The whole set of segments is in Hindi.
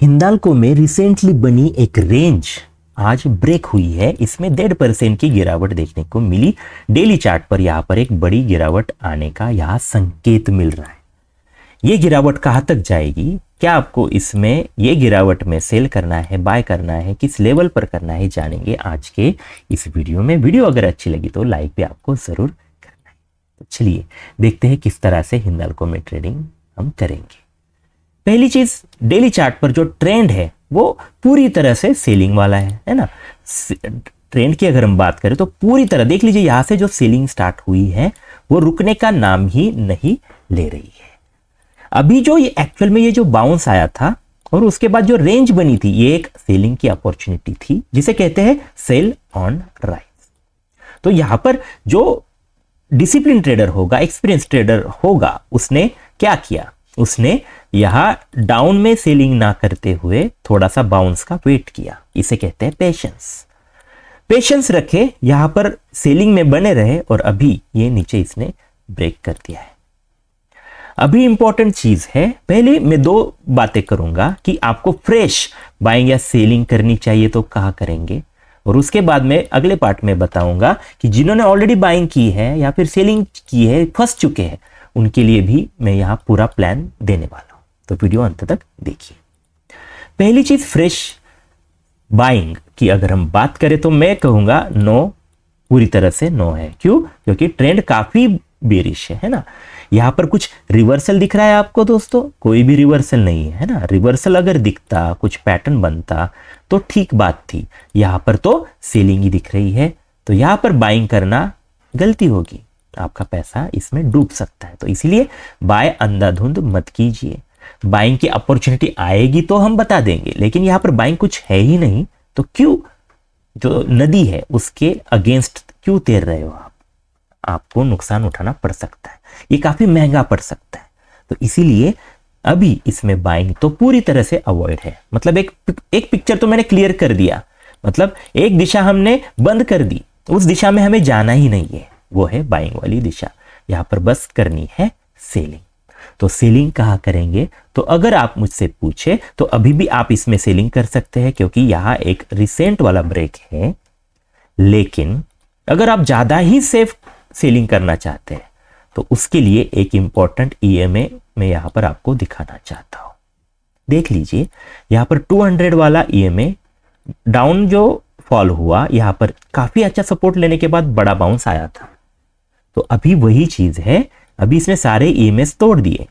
हिंडाल्को में रिसेंटली बनी एक रेंज आज ब्रेक हुई है। इसमें 1.5% की गिरावट देखने को मिली। डेली चार्ट पर यहाँ पर एक बड़ी गिरावट आने का यहाँ संकेत मिल रहा है। ये गिरावट कहाँ तक जाएगी, क्या आपको इसमें ये गिरावट में सेल करना है, बाय करना है, किस लेवल पर करना है, जानेंगे आज के इस वीडियो में। वीडियो अगर अच्छी लगी तो लाइक भी आपको जरूर करना है। तो चलिए देखते हैं किस तरह से हिंडाल्को में ट्रेडिंग हम करेंगे। पहली चीज, डेली चार्ट पर जो ट्रेंड है वो पूरी तरह से सेलिंग वाला है ना। ट्रेंड की अगर हम बात करें तो पूरी तरह देख लीजिए, यहां से जो सेलिंग स्टार्ट हुई है वो रुकने का नाम ही नहीं ले रही है। अभी जो ये एक्चुअल में ये जो बाउंस आया था और उसके बाद जो रेंज बनी थी, ये एक सेलिंग की अपॉर्चुनिटी थी जिसे कहते हैं सेल ऑन राइज। तो यहां पर जो डिसिप्लिन ट्रेडर होगा, एक्सपीरियंस ट्रेडर होगा, उसने क्या किया, उसने यहां डाउन में सेलिंग ना करते हुए थोड़ा सा बाउंस का वेट किया। इसे कहते हैं पेशेंस रखे, यहां पर सेलिंग में बने रहे और अभी ये नीचे इसने ब्रेक कर दिया है। अभी इंपॉर्टेंट चीज है, पहले मैं दो बातें करूंगा कि आपको फ्रेश बाइंग या सेलिंग करनी चाहिए तो कहां करेंगे, और उसके बाद में अगले पार्ट में बताऊंगा कि जिन्होंने ऑलरेडी बाइंग की है या फिर सेलिंग की है, फंस चुके हैं, उनके लिए भी मैं यहां पूरा प्लान देने वाला हूं। तो वीडियो अंत तक देखिए। पहली चीज, फ्रेश बाइंग की अगर हम बात करें तो मैं कहूंगा नो, पूरी तरह से नो है। क्यों? क्योंकि ट्रेंड काफी बेरिश है ना। यहां पर कुछ रिवर्सल दिख रहा है आपको दोस्तों, कोई भी रिवर्सल नहीं है ना। रिवर्सल अगर दिखता, कुछ पैटर्न बनता तो ठीक बात थी। यहां पर तो सेलिंग ही दिख रही है, तो यहां पर बाइंग करना गलती होगी, आपका पैसा इसमें डूब सकता है। तो इसीलिए बाय अंधाधुंध मत कीजिए। बाइंग की अपॉर्चुनिटी आएगी तो हम बता देंगे, लेकिन यहां पर बाइंग कुछ है ही नहीं तो क्यों, जो नदी है उसके अगेंस्ट क्यों तैर रहे हो आप? आपको नुकसान उठाना पड़ सकता है, ये काफी महंगा पड़ सकता है। तो इसीलिए अभी इसमें बाइंग तो पूरी तरह से अवॉइड है। मतलब एक पिक्चर तो मैंने क्लियर कर दिया, मतलब एक दिशा हमने बंद कर दी, उस दिशा में हमें जाना ही नहीं है, वो है बाइंग वाली दिशा। यहां पर बस करनी है सेलिंग। तो सेलिंग कहां करेंगे? तो अगर आप मुझसे पूछे तो अभी भी आप इसमें सेलिंग कर सकते हैं, क्योंकि यहां एक रिसेंट वाला ब्रेक है। लेकिन अगर आप ज्यादा ही सेफ सेलिंग करना चाहते हैं तो उसके लिए एक इंपॉर्टेंट EMA मैं यहां पर आपको दिखाना चाहता हूं। देख लीजिए, यहां पर 200 वाला EMA डाउन जो फॉल हुआ, यहां पर काफी अच्छा सपोर्ट लेने के बाद बड़ा बाउंस आया था। तो अभी वही चीज है, अभी इसने सारे EMAs तोड़ दिए,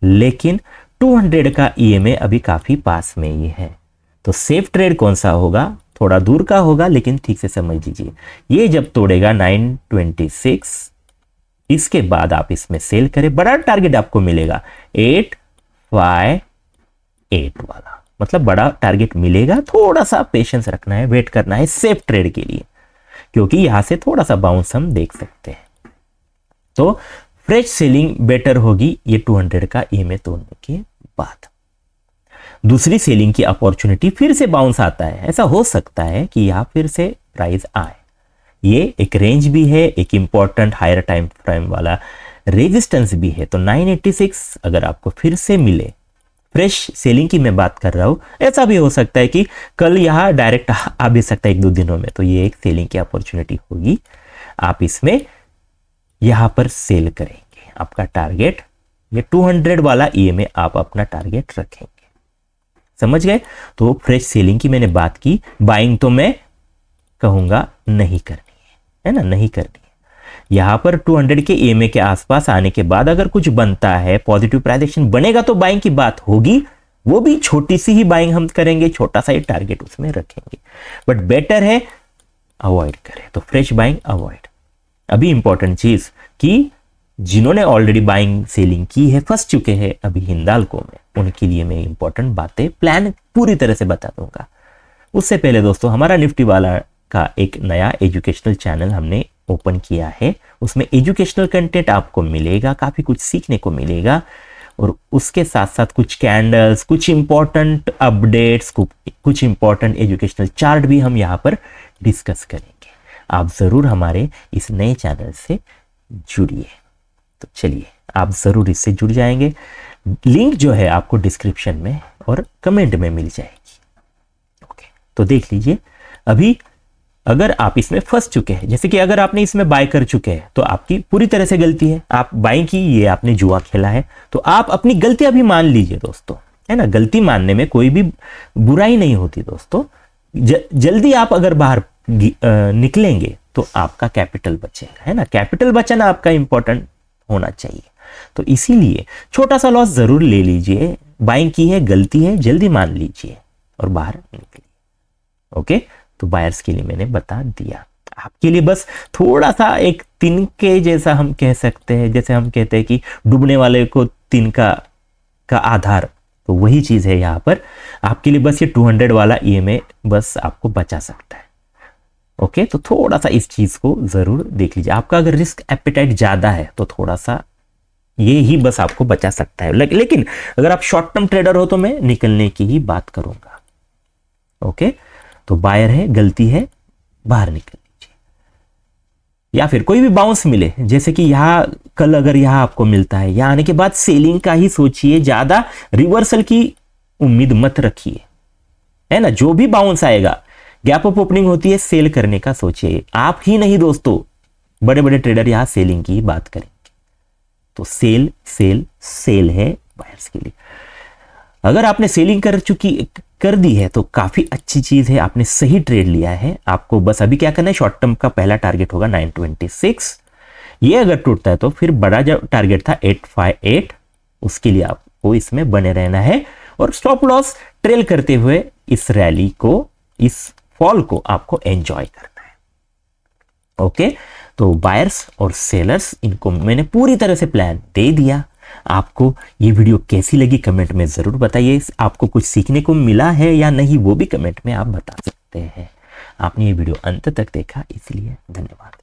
लेकिन 200 का EMA अभी काफी पास में ही है। तो सेफ ट्रेड कौन सा होगा? थोड़ा दूर का होगा, लेकिन ठीक से समझ लीजिए। ये जब तोड़ेगा 926, इसके बाद आप इसमें सेल करें, बड़ा टारगेट आपको मिलेगा 858 वाला, मतलब बड़ा टारगेट मिलेगा। थोड़ा सा पेशेंस रखना है, वेट करना है सेफ ट्रेड के लिए, क्योंकि यहां से थोड़ा सा बाउंस हम देख सकते हैं। तो फ्रेश सेलिंग बेटर होगी ये 200 का EMA तोड़ने के बाद। दूसरी सेलिंग की अपॉर्चुनिटी, फिर से बाउंस आता है, ऐसा हो सकता है कि यहां फिर से प्राइस आए। ये एक रेंज भी है, एक इंपॉर्टेंट हायर टाइम फ्रेम वाला रेजिस्टेंस भी है। तो 986 अगर आपको फिर से मिले, फ्रेश सेलिंग की मैं बात कर रहा हूं, ऐसा भी हो सकता है कि कल यहां डायरेक्ट आ भी सकता है 1-2 दिनों में, तो ये एक सेलिंग की अपॉर्चुनिटी होगी। आप इसमें यहां पर सेल करेंगे, आपका टारगेट ये 200 वाला EMA आप अपना टारगेट रखेंगे। समझ गए? तो फ्रेश सेलिंग की मैंने बात की, बाइंग तो मैं कहूंगा नहीं करनी है ना, नहीं करनी है। यहां पर 200 के EMA के आसपास आने के बाद अगर कुछ बनता है, पॉजिटिव प्राइस एक्शन बनेगा तो बाइंग की बात होगी, वो भी छोटी सी ही बाइंग हम करेंगे, छोटा सा ही टारगेट उसमें रखेंगे। बट बेटर है अवॉइड करें, तो फ्रेश बाइंग अवॉइड। अभी इंपॉर्टेंट चीज कि जिन्होंने ऑलरेडी बाइंग सेलिंग की है, फंस चुके हैं अभी हिंडाल्को में, उनके लिए मैं इंपॉर्टेंट बातें प्लान पूरी तरह से बता दूंगा। उससे पहले दोस्तों, हमारा निफ्टी वाला का एक नया एजुकेशनल चैनल हमने ओपन किया है, उसमें एजुकेशनल कंटेंट आपको मिलेगा, काफी कुछ सीखने को मिलेगा, और उसके साथ साथ कुछ कैंडल्स, कुछ इंपॉर्टेंट अपडेट्स, कुछ इंपॉर्टेंट एजुकेशनल चार्ट भी हम यहाँ पर डिस्कस करेंगे। आप जरूर हमारे इस नए चैनल से जुड़िए। तो चलिए, आप जरूर इससे जुड़ जाएंगे। लिंक जो है आपको डिस्क्रिप्शन में और कमेंट में मिल जाएगी। ओके, तो देख लीजिए अभी अगर आप इसमें फंस चुके हैं, जैसे कि अगर आपने इसमें बाय कर चुके हैं तो आपकी पूरी तरह से गलती है, आप बाय की, ये आपने जुआ खेला है, तो आप अपनी गलती अभी मान लीजिए दोस्तों, है ना। गलती मानने में कोई भी बुराई नहीं होती दोस्तों। जल्दी आप अगर बाहर निकलेंगे तो आपका कैपिटल बचेगा, है ना। कैपिटल बचाना आपका इंपॉर्टेंट होना चाहिए। तो इसीलिए छोटा सा लॉस जरूर ले लीजिए, बाइंग की है, गलती है, जल्दी मान लीजिए और बाहर निकलिए। ओके, तो बायर्स के लिए मैंने बता दिया। आपके लिए बस थोड़ा सा एक तिनके जैसा हम कह सकते हैं, जैसे हम कहते हैं कि डूबने वाले को तिनका का आधार, तो वही चीज है यहाँ पर आपके लिए। बस ये 200 वाला ईएमआई बस आपको बचा सकता है। ओके, तो थोड़ा सा इस चीज को जरूर देख लीजिए। आपका अगर रिस्क एपेटाइट ज्यादा है तो थोड़ा सा ये ही बस आपको बचा सकता है, लेकिन अगर आप शॉर्ट टर्म ट्रेडर हो तो मैं निकलने की ही बात करूंगा। ओके, तो बायर है, गलती है, बाहर निकल लीजिए। या फिर कोई भी बाउंस मिले, जैसे कि यहां कल अगर यहां आपको मिलता है, यहां आने के बाद सेलिंग का ही सोचिए, ज्यादा रिवर्सल की उम्मीद मत रखिए, है ना। जो भी बाउंस आएगा, गैप अप ओपनिंग होती है, सेल करने का सोचिए। आप ही नहीं दोस्तों, बड़े बड़े ट्रेडर यहां सेलिंग की बात करेंगे। तो सेल सेल सेल है बायर्स के लिए। अगर आपने सेलिंग कर दी है तो काफी अच्छी चीज है, आपने सही ट्रेड लिया है। आपको बस अभी क्या करना है, शॉर्ट टर्म का पहला टारगेट होगा 926। ये अगर टूटता है तो फिर बड़ा जो टारगेट था 858, उसके लिए आपको इसमें बने रहना है और स्टॉप लॉस ट्रेल करते हुए इस रैली को, इस फॉल को आपको एंजॉय करना है। ओके, तो बायर्स और सेलर्स, इनको मैंने पूरी तरह से प्लान दे दिया। आपको ये वीडियो कैसी लगी कमेंट में जरूर बताइए। आपको कुछ सीखने को मिला है या नहीं, वो भी कमेंट में आप बता सकते हैं। आपने ये वीडियो अंत तक देखा, इसलिए धन्यवाद।